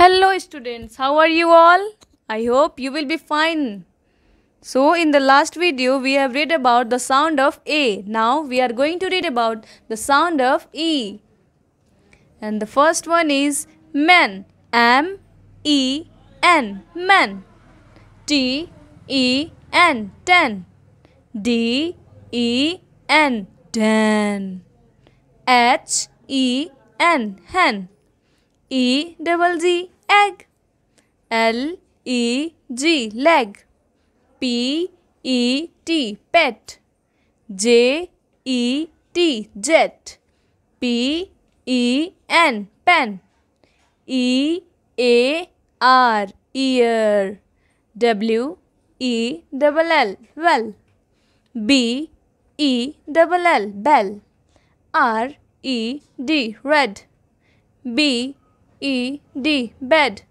Hello students, how are you all? I hope you will be fine. So in the last video we have read about the sound of A. Now we are going to read about the sound of E. And the first one is men. M-E-N. Men. T-E-N. Ten. D-E-N. Den. H-E-N. Hen. E-double-G, egg. L-E-G, leg. P-E-T, pet. J-E-T, jet. P-E-N, pen. E-A-R, ear. W-E-double-L, well. B-E-double-L, bell. R-E-D, red. B-E-D, bed.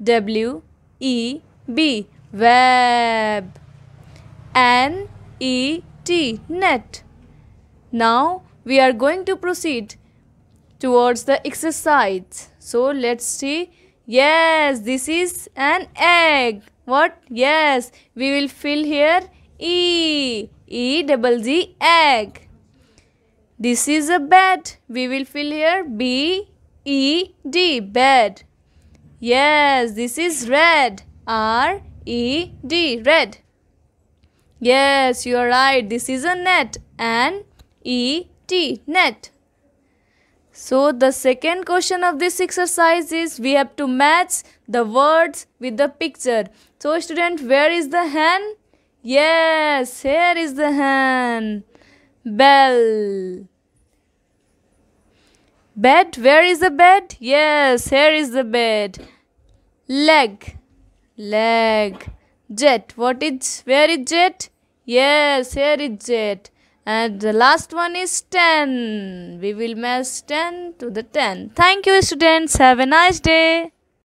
W-E-B, web. N-E-T, net. Now we are going to proceed towards the exercise. So let's see. Yes, this is an egg. What? Yes, we will fill here E. E-double-G, egg. This is a bed. We will fill here B-E-D, bed. Yes, this is red. R-E-D, red. Yes, you are right. This is a net. N-E-T, net. So the second question of this exercise is we have to match the words with the picture. So student, where is the hen? Yes, here is the hen. Bell. Bed, where is the bed? Yes, here is the bed. Leg. Leg. Jet, where is jet? Yes, here is jet. And the last one is 10. We will match 10 to the 10. Thank you students. Have a nice day.